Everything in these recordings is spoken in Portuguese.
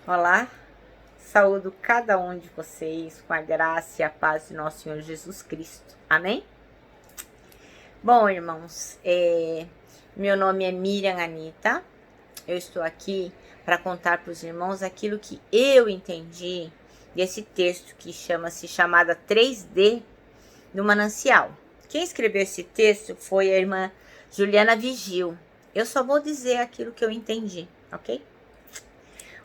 Olá, saúdo cada um de vocês com a graça e a paz de nosso Senhor Jesus Cristo. Amém? Bom, irmãos, meu nome é Miriam Anita. Eu estou aqui para contar para os irmãos aquilo que eu entendi desse texto que chama-se Chamada 3D do Manancial. Quem escreveu esse texto foi a irmã Juliana Vigil. Eu só vou dizer aquilo que eu entendi, ok?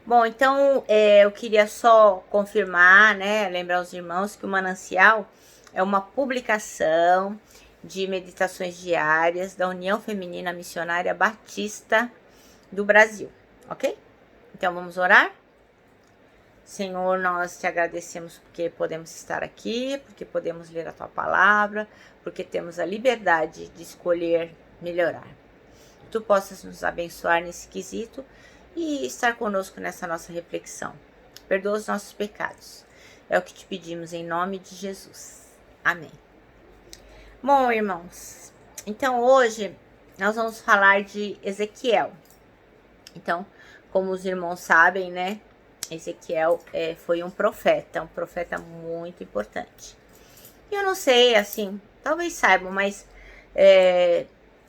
Bom, então eu queria só confirmar, né, lembrar os irmãos que o Manancial é uma publicação de meditações diárias da União Feminina Missionária Batista do Brasil, ok? Então vamos orar? Senhor, nós te agradecemos porque podemos estar aqui, porque podemos ler a tua palavra, porque temos a liberdade de escolher melhorar. Tu possas nos abençoar nesse quesito e estar conosco nessa nossa reflexão. Perdoa os nossos pecados. É o que te pedimos em nome de Jesus. Amém. Bom, irmãos, então hoje nós vamos falar de Ezequiel. Então, como os irmãos sabem, né, Ezequiel foi um profeta muito importante. Eu não sei, assim, talvez saibam, mas é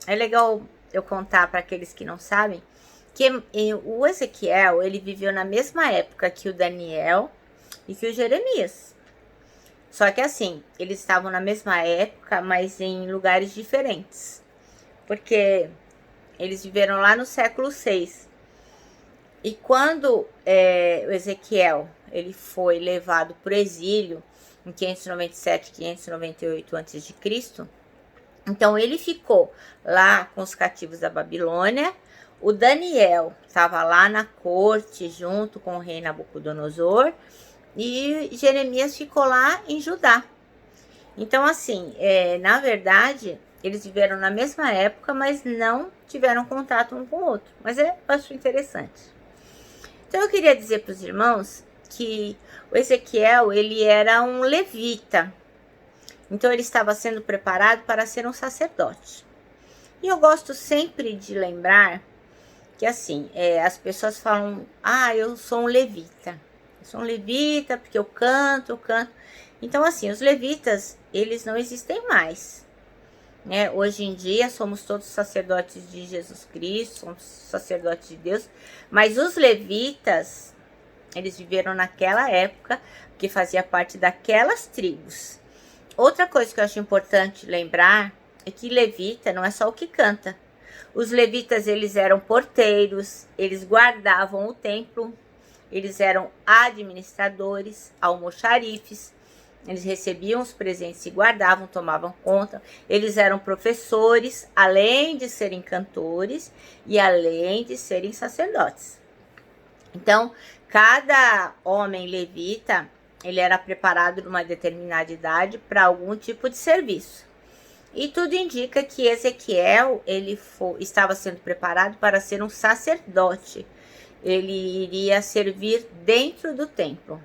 legal eu contar para aqueles que não sabem, que o Ezequiel, ele viveu na mesma época que o Daniel e que o Jeremias. Só que assim, eles estavam na mesma época, mas em lugares diferentes. Porque eles viveram lá no século 6. E quando o Ezequiel ele foi levado para o exílio em 597, 598 a.C., então ele ficou lá com os cativos da Babilônia. O Daniel estava lá na corte junto com o rei Nabucodonosor e Jeremias ficou lá em Judá. Então, assim, na verdade, eles viveram na mesma época, mas não tiveram contato um com o outro. Mas eu acho interessante. Então, eu queria dizer para os irmãos que o Ezequiel, ele era um levita. Então, ele estava sendo preparado para ser um sacerdote. E eu gosto sempre de lembrar que, assim, as pessoas falam, eu sou um levita. Eu sou um levita porque eu canto. Então, assim, os levitas, eles não existem mais. Né? Hoje em dia, somos todos sacerdotes de Jesus Cristo, somos sacerdotes de Deus. Mas os levitas, eles viveram naquela época, que fazia parte daquelas tribos. Outra coisa que eu acho importante lembrar é que levita não é só o que canta. Os levitas, eles eram porteiros, eles guardavam o templo, eles eram administradores, almoxarifes, eles recebiam os presentes e guardavam, tomavam conta. Eles eram professores, além de serem cantores e além de serem sacerdotes. Então, cada homem levita, ele era preparado numa determinada idade para algum tipo de serviço. E tudo indica que Ezequiel, ele estava sendo preparado para ser um sacerdote. Ele iria servir dentro do templo.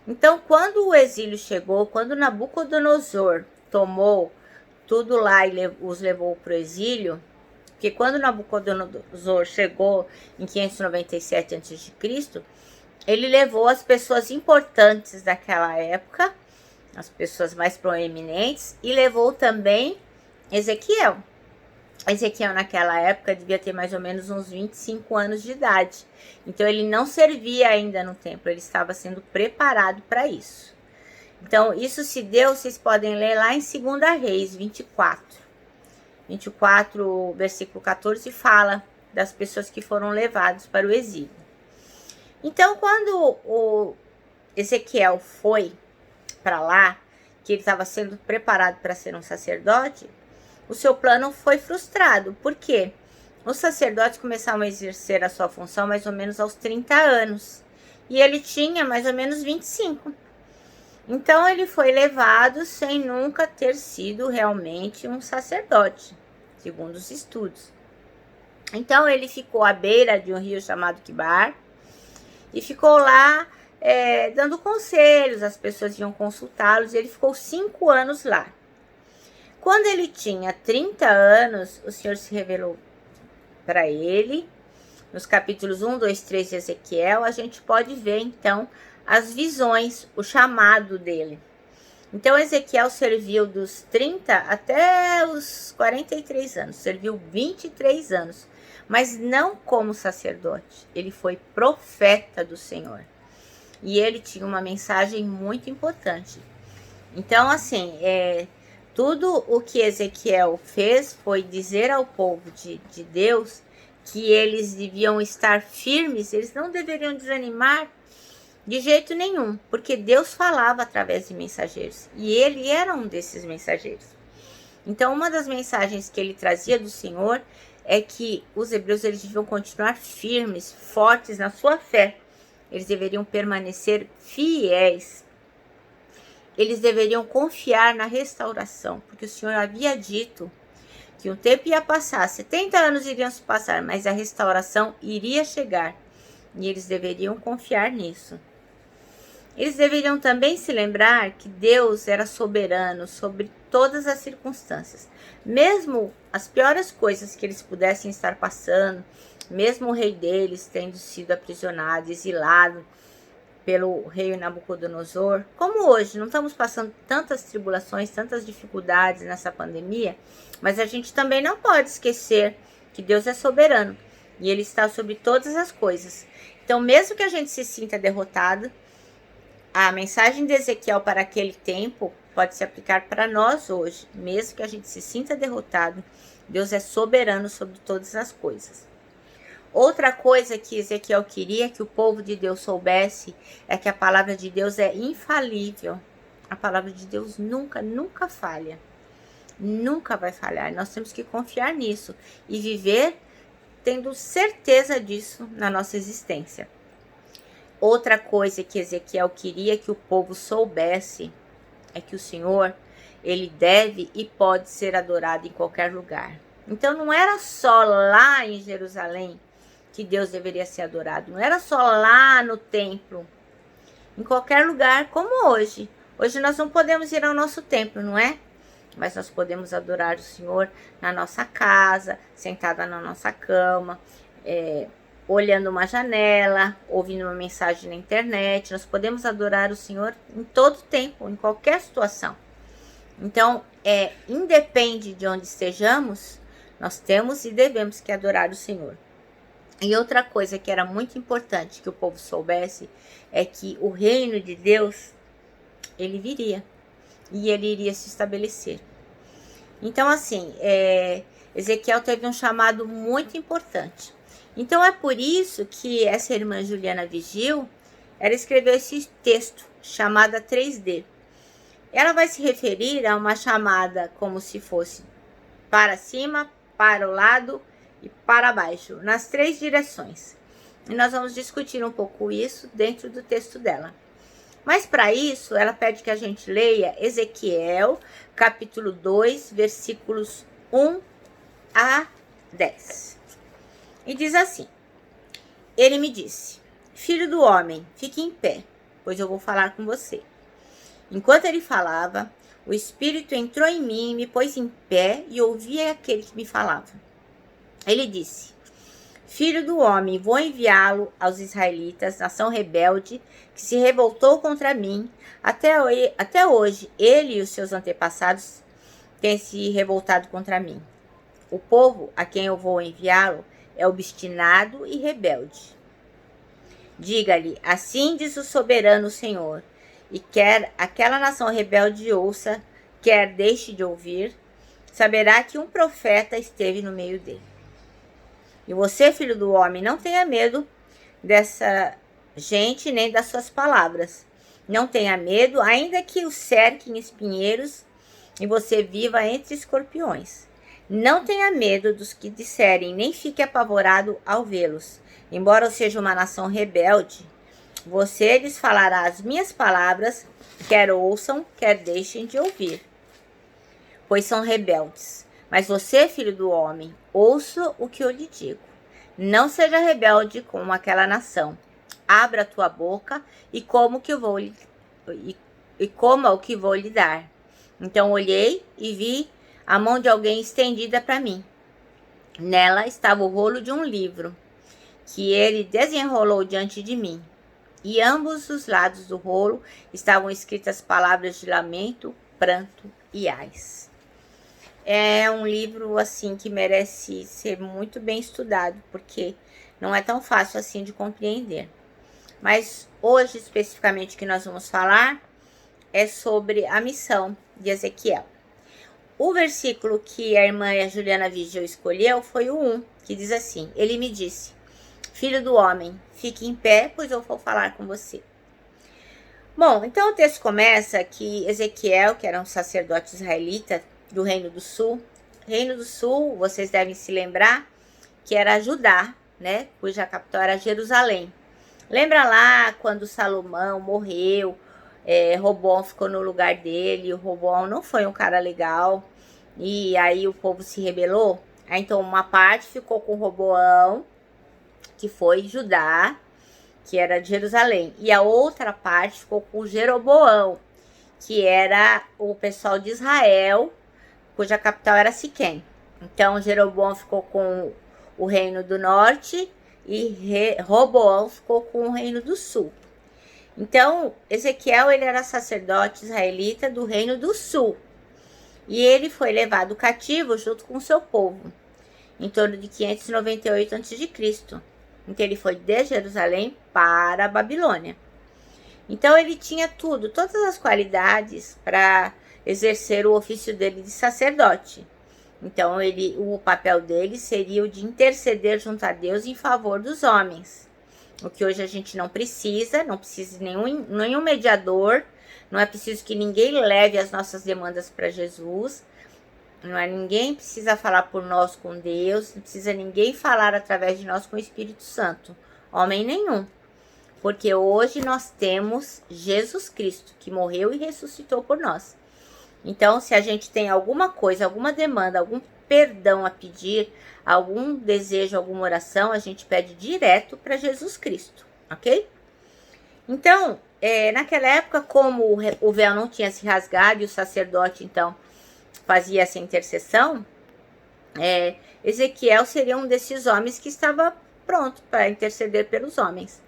Então, quando o exílio chegou, quando Nabucodonosor tomou tudo lá e os levou para o exílio, porque quando Nabucodonosor chegou em 597 a.C., ele levou as pessoas importantes daquela época, as pessoas mais proeminentes, e levou também Ezequiel. Ezequiel naquela época devia ter mais ou menos uns 25 anos de idade. Então ele não servia ainda no templo, ele estava sendo preparado para isso. Então isso se deu, vocês podem ler lá em 2 Reis 24. 24, versículo 14, fala das pessoas que foram levadas para o exílio. Então, quando o Ezequiel foi para lá, que ele estava sendo preparado para ser um sacerdote, o seu plano foi frustrado. Por quê? Os sacerdotes começaram a exercer a sua função mais ou menos aos 30 anos. E ele tinha mais ou menos 25. Então, ele foi levado sem nunca ter sido realmente um sacerdote, segundo os estudos. Então, ele ficou à beira de um rio chamado Quibar e ficou lá dando conselhos, as pessoas iam consultá-los, e ele ficou 5 anos lá. Quando ele tinha 30 anos, o Senhor se revelou para ele nos capítulos 1, 2, 3 de Ezequiel, a gente pode ver, então, as visões, o chamado dele. Então, Ezequiel serviu dos 30 até os 43 anos, serviu 23 anos, mas não como sacerdote, ele foi profeta do Senhor. E ele tinha uma mensagem muito importante. Então, assim, tudo o que Ezequiel fez foi dizer ao povo de Deus que eles deviam estar firmes, eles não deveriam desanimar de jeito nenhum, porque Deus falava através de mensageiros, e ele era um desses mensageiros. Então, uma das mensagens que ele trazia do Senhor é que os hebreus eles deviam continuar firmes, fortes na sua fé. Eles deveriam permanecer fiéis. Eles deveriam confiar na restauração, porque o Senhor havia dito que um tempo ia passar, 70 anos iriam se passar, mas a restauração iria chegar, e eles deveriam confiar nisso. Eles deveriam também se lembrar que Deus era soberano sobre todas as circunstâncias. Mesmo as piores coisas que eles pudessem estar passando, mesmo o rei deles tendo sido aprisionado, exilado pelo rei Nabucodonosor, como hoje, não estamos passando tantas tribulações, tantas dificuldades nessa pandemia, mas a gente também não pode esquecer que Deus é soberano e Ele está sobre todas as coisas. Então, mesmo que a gente se sinta derrotado, a mensagem de Ezequiel para aquele tempo pode se aplicar para nós hoje. Mesmo que a gente se sinta derrotado, Deus é soberano sobre todas as coisas. Outra coisa que Ezequiel queria que o povo de Deus soubesse é que a palavra de Deus é infalível. A palavra de Deus nunca falha. Nunca vai falhar. Nós temos que confiar nisso e viver tendo certeza disso na nossa existência. Outra coisa que Ezequiel queria que o povo soubesse é que o Senhor, ele deve e pode ser adorado em qualquer lugar. Então não era só lá em Jerusalém que Deus deveria ser adorado. Não era só lá no templo. Em qualquer lugar, como hoje. Hoje nós não podemos ir ao nosso templo, não é? Mas nós podemos adorar o Senhor na nossa casa, sentada na nossa cama, olhando uma janela, ouvindo uma mensagem na internet. Nós podemos adorar o Senhor em todo tempo, em qualquer situação. Então, independe de onde estejamos, nós temos e devemos que adorar o Senhor. E outra coisa que era muito importante que o povo soubesse é que o reino de Deus, ele viria e ele iria se estabelecer. Então, assim, Ezequiel teve um chamado muito importante. Então, é por isso que essa irmã Juliana Vigil, ela escreveu esse texto, chamada 3D. Ela vai se referir a uma chamada como se fosse para cima, para o lado e para baixo, nas 3 direções. E nós vamos discutir um pouco isso dentro do texto dela. Mas para isso, ela pede que a gente leia Ezequiel, capítulo 2, versículos 1 a 10. E diz assim: Ele me disse: Filho do homem, fique em pé, pois eu vou falar com você. Enquanto ele falava, o Espírito entrou em mim e me pôs em pé e ouvi aquele que me falava. Ele disse: Filho do homem, vou enviá-lo aos israelitas, nação rebelde, que se revoltou contra mim. Até hoje, ele e os seus antepassados têm se revoltado contra mim. O povo a quem eu vou enviá-lo é obstinado e rebelde. Diga-lhe, assim diz o soberano Senhor, e quer aquela nação rebelde ouça, quer deixe de ouvir, saberá que um profeta esteve no meio dele. E você, filho do homem, não tenha medo dessa gente nem das suas palavras. Não tenha medo, ainda que o cerquem espinheiros e você viva entre escorpiões. Não tenha medo dos que disserem, nem fique apavorado ao vê-los. Embora eu seja uma nação rebelde, você lhes falará as minhas palavras, quer ouçam, quer deixem de ouvir, pois são rebeldes. Mas você, filho do homem, ouça o que eu lhe digo. Não seja rebelde como aquela nação. Abra a tua boca e coma o que vou lhe dar. Então olhei e vi a mão de alguém estendida para mim. Nela estava o rolo de um livro. que ele desenrolou diante de mim. E ambos os lados do rolo estavam escritas palavras de lamento, pranto e ais. É um livro assim que merece ser muito bem estudado, porque não é tão fácil assim de compreender. Mas hoje, especificamente, o que nós vamos falar é sobre a missão de Ezequiel. O versículo que a irmã Juliana Vigil escolheu foi o 1, que diz assim: ele me disse, filho do homem, fique em pé, pois eu vou falar com você. Bom, então o texto começa que Ezequiel, que era um sacerdote israelita do Reino do Sul, vocês devem se lembrar, que era Judá, né, cuja capital era Jerusalém. Lembra lá quando Salomão morreu, Roboão ficou no lugar dele, o Roboão não foi um cara legal, e aí o povo se rebelou. Aí, então uma parte ficou com Roboão, que foi Judá, que era de Jerusalém, e a outra parte ficou com Jeroboão, que era o pessoal de Israel, cuja capital era Siquém. Então Jeroboão ficou com o reino do norte e Roboão ficou com o reino do sul. Então Ezequiel, ele era sacerdote israelita do reino do sul, e ele foi levado cativo junto com o seu povo em torno de 598 a.C. Então ele foi de Jerusalém para a Babilônia. Então ele tinha tudo, todas as qualidades para exercer o ofício dele de sacerdote. Então o papel dele seria o de interceder junto a Deus em favor dos homens. O que hoje a gente não precisa de nenhum mediador, não é preciso que ninguém leve as nossas demandas para Jesus. Ninguém precisa falar por nós com Deus, não precisa ninguém falar através de nós com o Espírito Santo, homem nenhum, porque hoje nós temos Jesus Cristo, que morreu e ressuscitou por nós. Então, se a gente tem alguma coisa, alguma demanda, algum perdão a pedir, algum desejo, alguma oração, a gente pede direto para Jesus Cristo, ok? Então, naquela época, como o véu não tinha se rasgado e o sacerdote, então, fazia essa intercessão, Ezequiel seria um desses homens que estava pronto para interceder pelos homens.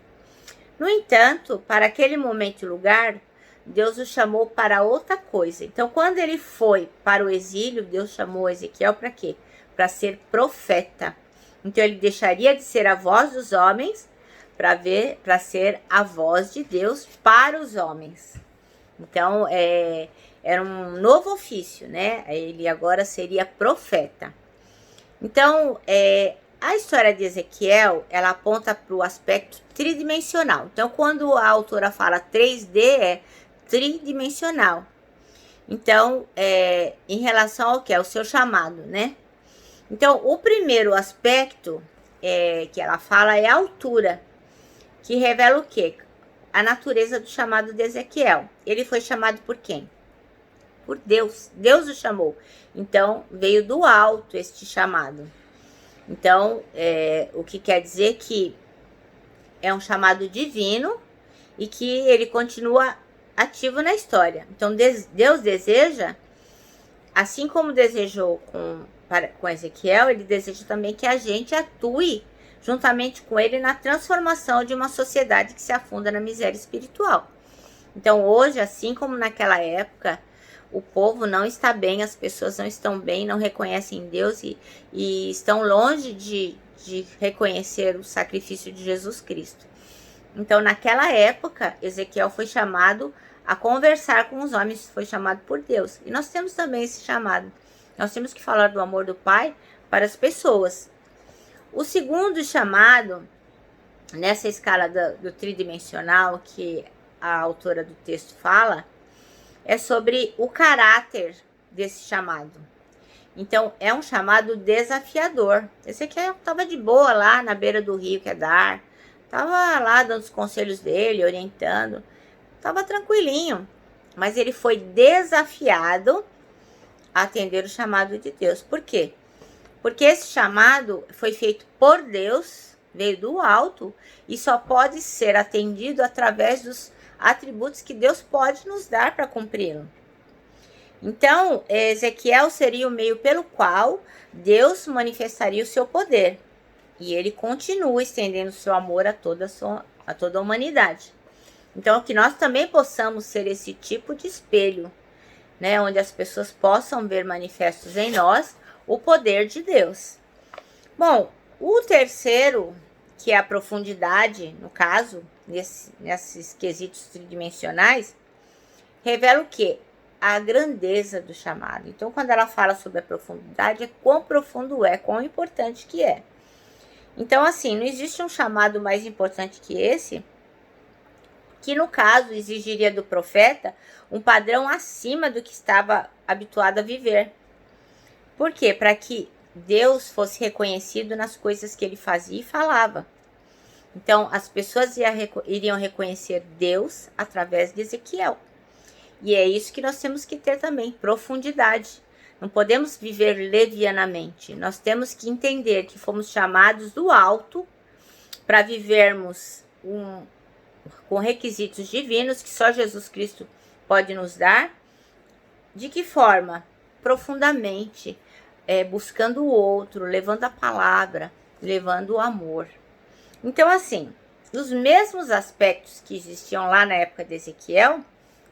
No entanto, para aquele momento e lugar, Deus o chamou para outra coisa. Então, quando ele foi para o exílio, Deus chamou Ezequiel para quê? Para ser profeta. Então, ele deixaria de ser a voz dos homens para ser a voz de Deus para os homens. Então, era um novo ofício, né? Ele agora seria profeta. Então, a história de Ezequiel, ela aponta para o aspecto tridimensional. Então, quando a autora fala 3D, é tridimensional. Então, em relação ao que é o seu chamado, né? Então, o primeiro aspecto que ela fala é a altura, que revela o quê? A natureza do chamado de Ezequiel. Ele foi chamado por quem? Por Deus. Deus o chamou. Então, veio do alto este chamado. Então, o que quer dizer que é um chamado divino e que ele continua ativo na história. Então, Deus deseja, assim como desejou com Ezequiel, ele deseja também que a gente atue juntamente com ele na transformação de uma sociedade que se afunda na miséria espiritual. Então, hoje, assim como naquela época, o povo não está bem, as pessoas não estão bem, não reconhecem Deus e estão longe de reconhecer o sacrifício de Jesus Cristo. Então, naquela época, Ezequiel foi chamado a conversar com os homens, foi chamado por Deus. E nós temos também esse chamado. Nós temos que falar do amor do Pai para as pessoas. O segundo chamado, nessa escala do tridimensional que a autora do texto fala, é sobre o caráter desse chamado. Então, é um chamado desafiador. Esse aqui estava de boa lá na beira do rio Quedar, estava lá dando os conselhos dele, orientando, estava tranquilinho. Mas ele foi desafiado a atender o chamado de Deus. Por quê? Porque esse chamado foi feito por Deus, veio do alto, e só pode ser atendido através dos atributos que Deus pode nos dar para cumpri-lo. Então, Ezequiel seria o meio pelo qual Deus manifestaria o seu poder. E ele continua estendendo seu amor a toda a humanidade. Então, que nós também possamos ser esse tipo de espelho, né? Onde as pessoas possam ver manifestos em nós o poder de Deus. Bom, o terceiro, que é a profundidade, no caso, nesses quesitos tridimensionais, revela o quê? A grandeza do chamado. Então, quando ela fala sobre a profundidade, é quão profundo é, quão importante que é. Então, assim, não existe um chamado mais importante que esse, que no caso exigiria do profeta um padrão acima do que estava habituado a viver. Por quê? Para que Deus fosse reconhecido nas coisas que ele fazia e falava. Então, as pessoas iriam reconhecer Deus através de Ezequiel. E é isso que nós temos que ter também, profundidade. Não podemos viver levianamente. Nós temos que entender que fomos chamados do alto para vivermos com requisitos divinos que só Jesus Cristo pode nos dar. De que forma? Profundamente, buscando o outro, levando a palavra, levando o amor. Então, assim, os mesmos aspectos que existiam lá na época de Ezequiel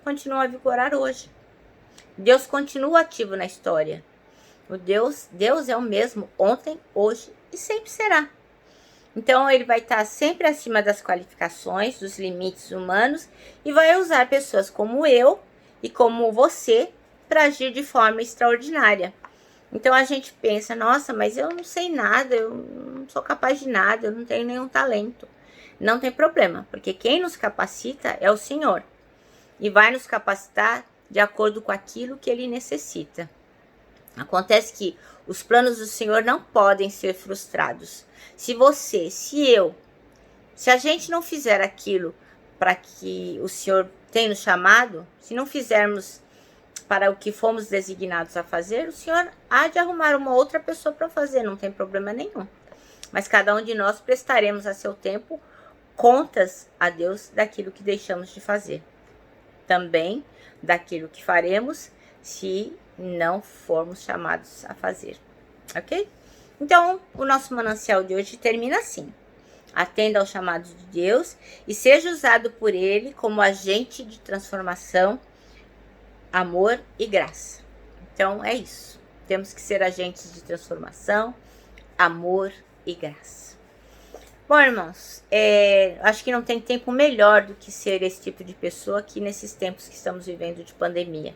continuam a vigorar hoje. Deus continua ativo na história. Deus é o mesmo ontem, hoje e sempre será. Então, ele vai estar sempre acima das qualificações, dos limites humanos e vai usar pessoas como eu e como você para agir de forma extraordinária. Então, a gente pensa, nossa, mas eu não sei nada, eu não sou capaz de nada, eu não tenho nenhum talento. Não tem problema, porque quem nos capacita é o Senhor. E vai nos capacitar de acordo com aquilo que ele necessita. Acontece que os planos do Senhor não podem ser frustrados. Se a gente não fizer aquilo para que o Senhor tem nos chamado, se não fizermos para o que fomos designados a fazer, o Senhor há de arrumar uma outra pessoa para fazer, não tem problema nenhum. Mas cada um de nós prestaremos a seu tempo contas a Deus daquilo que deixamos de fazer. Também daquilo que faremos se não formos chamados a fazer, ok? Então, o nosso manancial de hoje termina assim. Atenda ao chamado de Deus e seja usado por Ele como agente de transformação, amor e graça. Então, é isso. Temos que ser agentes de transformação, amor e graça. Bom, irmãos, acho que não tem tempo melhor do que ser esse tipo de pessoa aqui nesses tempos que estamos vivendo de pandemia.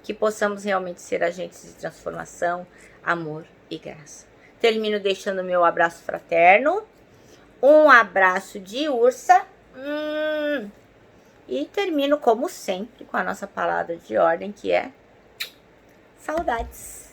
Que possamos realmente ser agentes de transformação, amor e graça. Termino deixando meu abraço fraterno, um abraço de ursa, e termino como sempre com a nossa palavra de ordem, que é saudades.